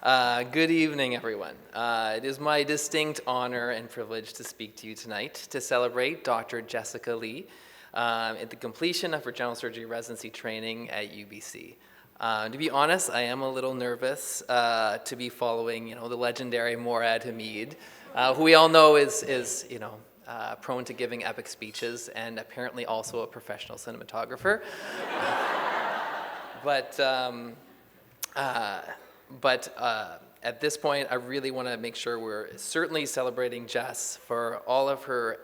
Good evening, everyone. It is my distinct honor and privilege to speak to you tonight to celebrate Dr. Jessica Lee at the completion of her general surgery residency training at UBC. To be honest, I am a little nervous to be following, the legendary Morad Hamid, who we all know is prone to giving epic speeches and apparently also a professional cinematographer. But at this point, I really want to make sure we're certainly celebrating Jess for all of her,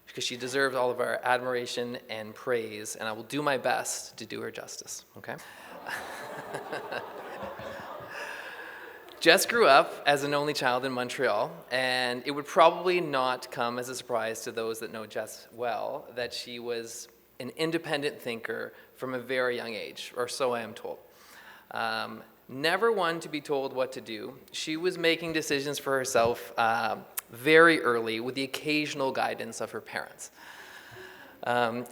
because she deserves all of our admiration and praise, and I will do my best to do her justice, okay? Jess grew up as an only child in Montreal, and it would probably not come as a surprise to those that know Jess well that she was an independent thinker from a very young age, or so I am told. Never one to be told what to do. She was making decisions for herself very early with the occasional guidance of her parents.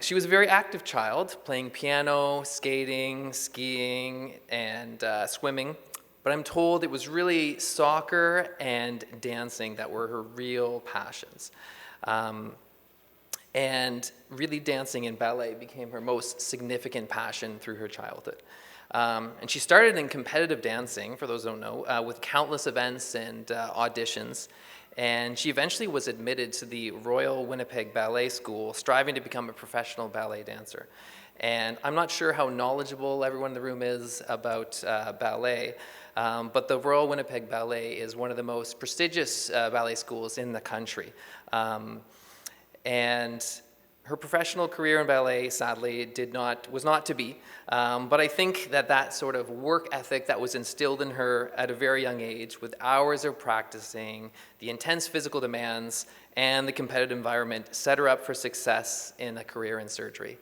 She was a very active child, playing piano, skating, skiing, and swimming. But I'm told it was really soccer and dancing that were her real passions. And really dancing and ballet became her most significant passion through her childhood. And she started in competitive dancing, for those who don't know, with countless events and auditions. And she eventually was admitted to the Royal Winnipeg Ballet School, striving to become a professional ballet dancer. And I'm not sure how knowledgeable everyone in the room is about ballet, but the Royal Winnipeg Ballet is one of the most prestigious ballet schools in the country. And her professional career in ballet, sadly, was not to be. But I think that sort of work ethic that was instilled in her at a very young age, with hours of practicing, the intense physical demands, and the competitive environment, set her up for success in a career in surgery.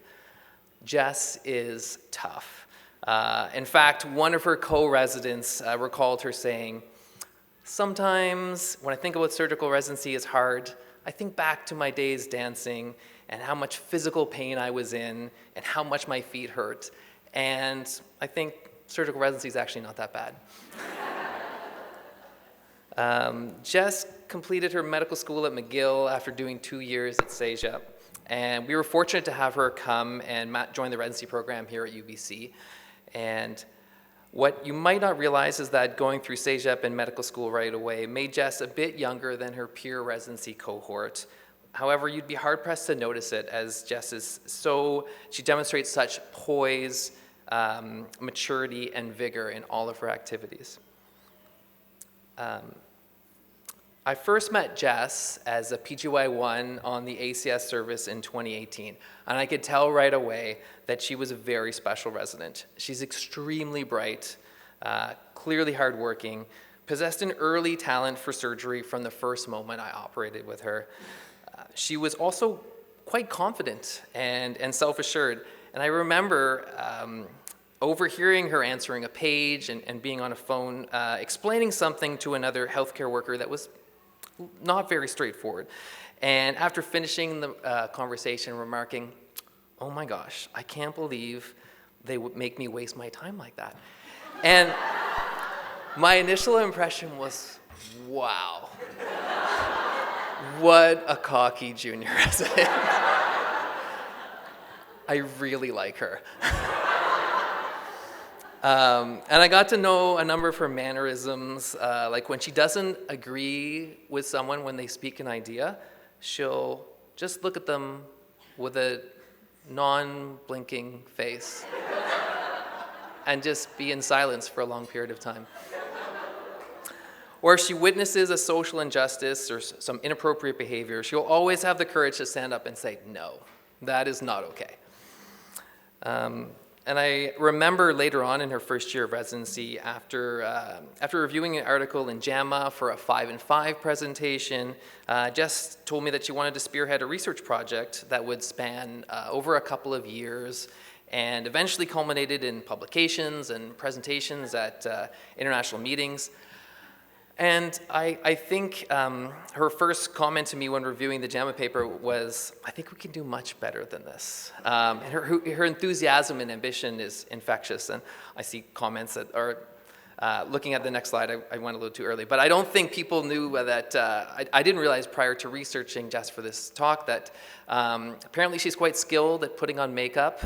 Jess is tough. In fact, one of her co-residents recalled her saying, "Sometimes when I think about surgical residency is hard, I think back to my days dancing and how much physical pain I was in and how much my feet hurt. And I think surgical residency is actually not that bad." Jess completed her medical school at McGill after doing 2 years at CEGEP. And we were fortunate to have her come and join the residency program here at UBC. And what you might not realize is that going through CEGEP and medical school right away made Jess a bit younger than her peer residency cohort. However, you'd be hard-pressed to notice it, as Jess she demonstrates such poise, maturity, and vigor in all of her activities. I first met Jess as a PGY1 on the ACS service in 2018, and I could tell right away that she was a very special resident. She's extremely bright, clearly hardworking, possessed an early talent for surgery from the first moment I operated with her. She was also quite confident and self-assured, and I remember overhearing her answering a page and being on a phone, explaining something to another healthcare worker that was not very straightforward. And after finishing the conversation, remarking, "Oh my gosh, I can't believe they would make me waste my time like that." And my initial impression was, wow, what a cocky junior resident. I really like her. And I got to know a number of her mannerisms, like when she doesn't agree with someone when they speak an idea, she'll just look at them with a non-blinking face and just be in silence for a long period of time. Or if she witnesses a social injustice or some inappropriate behavior, she'll always have the courage to stand up and say, "No, that is not okay." And I remember later on in her first year of residency, after reviewing an article in JAMA for a 5 and 5 presentation, Jess told me that she wanted to spearhead a research project that would span over a couple of years and eventually culminated in publications and presentations at international meetings. And I think her first comment to me when reviewing the JAMA paper was, "I think we can do much better than this." And her enthusiasm and ambition is infectious, and I see comments that are Looking at the next slide, I went a little too early, but I don't think people knew that, I didn't realize prior to researching Jess for this talk that apparently she's quite skilled at putting on makeup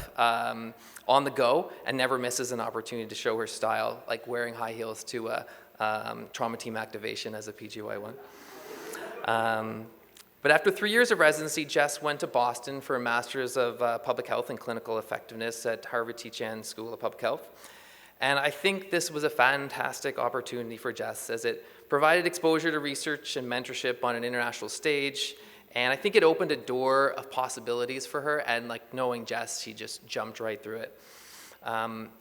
on the go and never misses an opportunity to show her style, like wearing high heels to trauma team activation as a PGY1. But after 3 years of residency, Jess went to Boston for a Master's of Public Health and Clinical Effectiveness at Harvard T-Chan School of Public Health. And I think this was a fantastic opportunity for Jess as it provided exposure to research and mentorship on an international stage. And I think it opened a door of possibilities for her, and like knowing Jess, she just jumped right through it.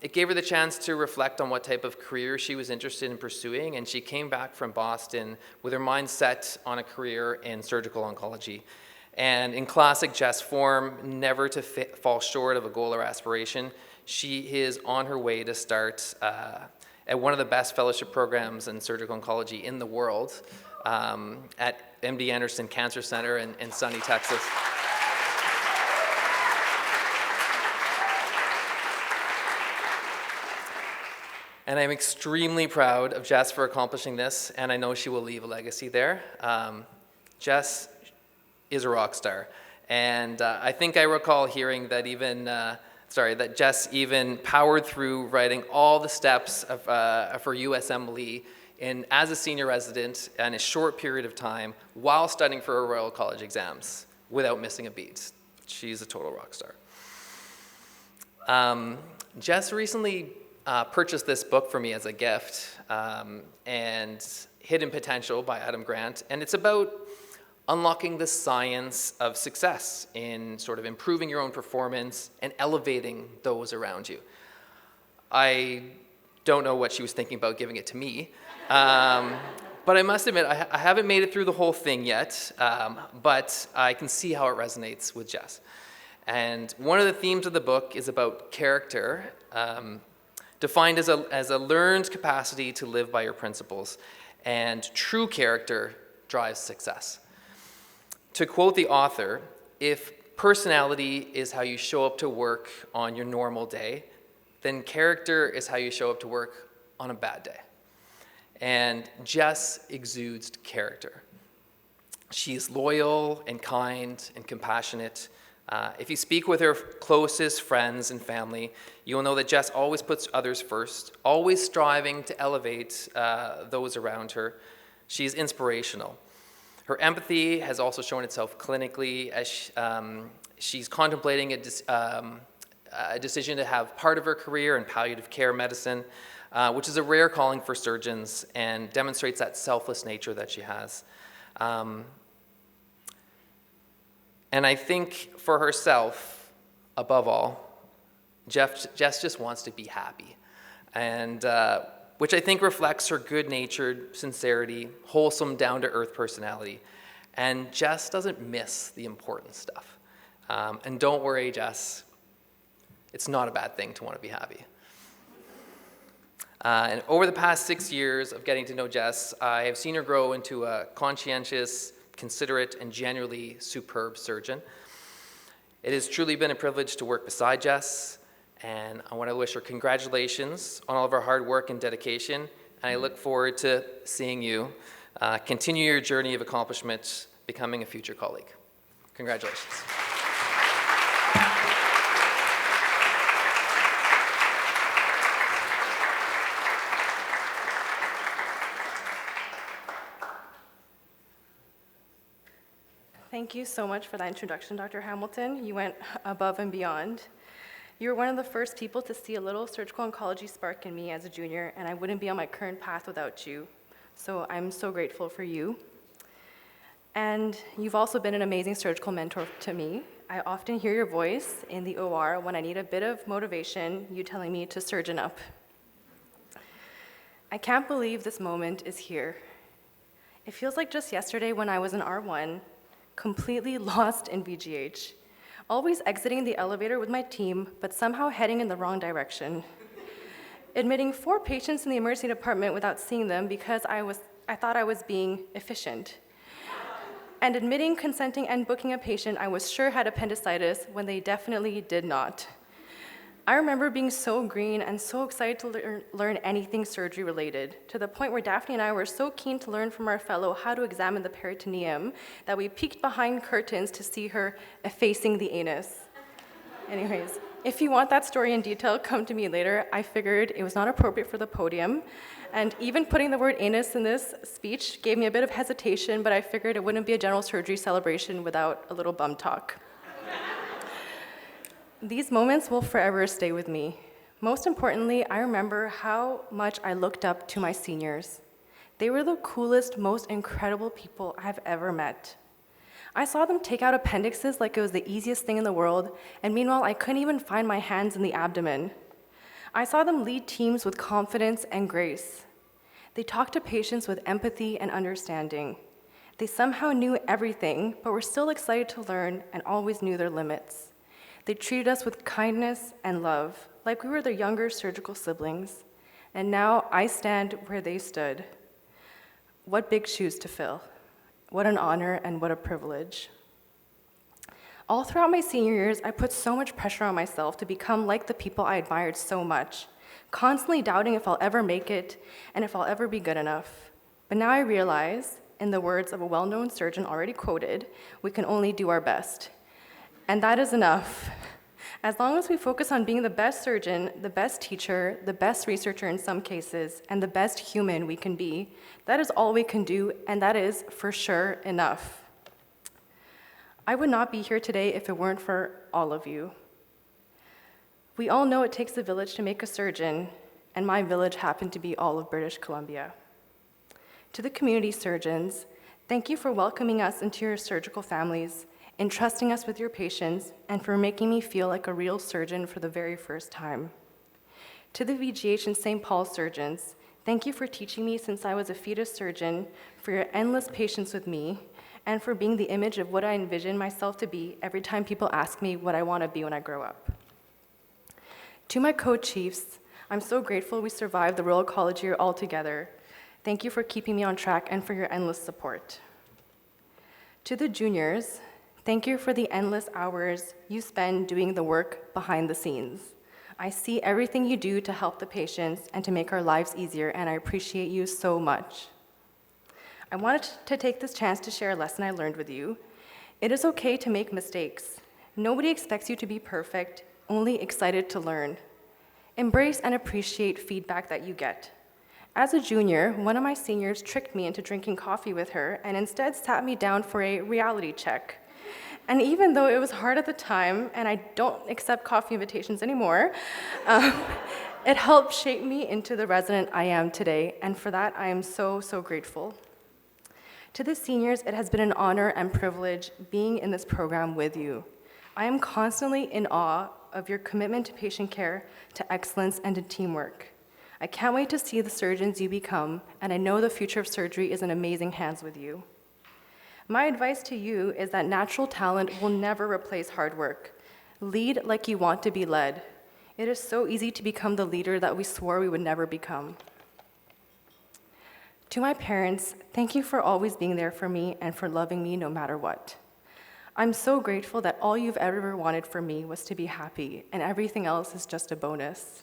It gave her the chance to reflect on what type of career she was interested in pursuing, and she came back from Boston with her mind set on a career in surgical oncology. And in classic Jess form, never to fall short of a goal or aspiration, she is on her way to start at one of the best fellowship programs in surgical oncology in the world at MD Anderson Cancer Center in sunny Texas. And I'm extremely proud of Jess for accomplishing this, and I know she will leave a legacy there. Jess is a rock star, and I think I recall hearing that that Jess even powered through writing all the steps of her USMLE as a senior resident in a short period of time while studying for her Royal College exams without missing a beat. She's a total rock star. Jess recently purchased this book for me as a gift, and Hidden Potential by Adam Grant, and it's about unlocking the science of success in sort of improving your own performance and elevating those around you. I don't know what she was thinking about giving it to me, but I must admit, I haven't made it through the whole thing yet, but I can see how it resonates with Jess. And one of the themes of the book is about character, defined as a learned capacity to live by your principles, and true character drives success. To quote the author, if personality is how you show up to work on your normal day, then character is how you show up to work on a bad day. And Jess exudes character. She's loyal and kind and compassionate. If you speak with her closest friends and family, you will know that Jess always puts others first, always striving to elevate those around her. She's inspirational. Her empathy has also shown itself clinically as she's contemplating a decision to have part of her career in palliative care medicine, which is a rare calling for surgeons and demonstrates that selfless nature that she has. And I think for herself, above all, Jess just wants to be happy, and which I think reflects her good-natured sincerity, wholesome, down-to-earth personality. And Jess doesn't miss the important stuff. And don't worry, Jess, it's not a bad thing to want to be happy. And over the past 6 years of getting to know Jess, I have seen her grow into a conscientious, considerate, and genuinely superb surgeon. It has truly been a privilege to work beside Jess, and I want to wish her congratulations on all of her hard work and dedication, and I look forward to seeing you continue your journey of accomplishment, becoming a future colleague. Congratulations. Thank you so much for that introduction, Dr. Hamilton. You went above and beyond. You were one of the first people to see a little surgical oncology spark in me as a junior, and I wouldn't be on my current path without you. So I'm so grateful for you. And you've also been an amazing surgical mentor to me. I often hear your voice in the OR when I need a bit of motivation, you telling me to surgeon up. I can't believe this moment is here. It feels like just yesterday when I was in R1, completely lost in VGH. Always exiting the elevator with my team, but somehow heading in the wrong direction. Admitting 4 patients in the emergency department without seeing them because I thought I was being efficient. And admitting, consenting, and booking a patient I was sure had appendicitis when they definitely did not. I remember being so green and so excited to learn anything surgery related, to the point where Daphne and I were so keen to learn from our fellow how to examine the peritoneum that we peeked behind curtains to see her effacing the anus. Anyways, if you want that story in detail, come to me later. I figured it was not appropriate for the podium, and even putting the word anus in this speech gave me a bit of hesitation, but I figured it wouldn't be a general surgery celebration without a little bum talk. These moments will forever stay with me. Most importantly, I remember how much I looked up to my seniors. They were the coolest, most incredible people I've ever met. I saw them take out appendixes like it was the easiest thing in the world, and meanwhile, I couldn't even find my hands in the abdomen. I saw them lead teams with confidence and grace. They talked to patients with empathy and understanding. They somehow knew everything, but were still excited to learn and always knew their limits. They treated us with kindness and love, like we were their younger surgical siblings. And now I stand where they stood. What big shoes to fill. What an honor and what a privilege. All throughout my senior years, I put so much pressure on myself to become like the people I admired so much, constantly doubting if I'll ever make it and if I'll ever be good enough. But now I realize, in the words of a well-known surgeon already quoted, we can only do our best. And that is enough. As long as we focus on being the best surgeon, the best teacher, the best researcher in some cases, and the best human we can be, that is all we can do, and that is for sure enough. I would not be here today if it weren't for all of you. We all know it takes a village to make a surgeon, and my village happened to be all of British Columbia. To the community surgeons, thank you for welcoming us into your surgical families, entrusting us with your patients, and for making me feel like a real surgeon for the very first time. To the VGH and St. Paul surgeons, thank you for teaching me since I was a fetus surgeon, for your endless patience with me, and for being the image of what I envision myself to be every time people ask me what I want to be when I grow up. To my co-chiefs, I'm so grateful we survived the Royal College year all together. Thank you for keeping me on track and for your endless support. To the juniors, thank you for the endless hours you spend doing the work behind the scenes. I see everything you do to help the patients and to make our lives easier, and I appreciate you so much. I wanted to take this chance to share a lesson I learned with you. It is okay to make mistakes. Nobody expects you to be perfect, only excited to learn. Embrace and appreciate feedback that you get. As a junior, one of my seniors tricked me into drinking coffee with her and instead sat me down for a reality check. And even though it was hard at the time, and I don't accept coffee invitations anymore, it helped shape me into the resident I am today, and for that I am so, so grateful. To the seniors, it has been an honor and privilege being in this program with you. I am constantly in awe of your commitment to patient care, to excellence, and to teamwork. I can't wait to see the surgeons you become, and I know the future of surgery is in amazing hands with you. My advice to you is that natural talent will never replace hard work. Lead like you want to be led. It is so easy to become the leader that we swore we would never become. To my parents, thank you for always being there for me and for loving me no matter what. I'm so grateful that all you've ever wanted for me was to be happy, and everything else is just a bonus.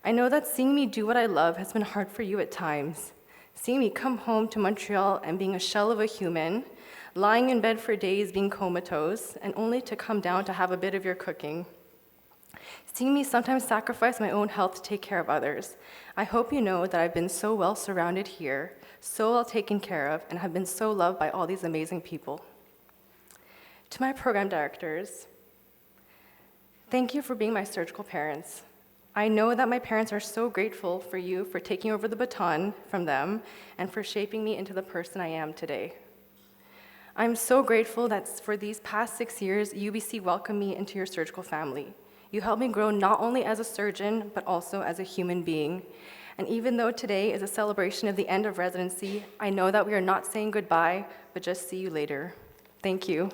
I know that seeing me do what I love has been hard for you at times. Seeing me come home to Montreal and being a shell of a human, lying in bed for days being comatose, and only to come down to have a bit of your cooking. Seeing me sometimes sacrifice my own health to take care of others. I hope you know that I've been so well surrounded here, so well taken care of, and have been so loved by all these amazing people. To my program directors, thank you for being my surgical parents. I know that my parents are so grateful for you for taking over the baton from them and for shaping me into the person I am today. I'm so grateful that for these past 6 years, UBC welcomed me into your surgical family. You helped me grow not only as a surgeon, but also as a human being. And even though today is a celebration of the end of residency, I know that we are not saying goodbye, but just see you later. Thank you.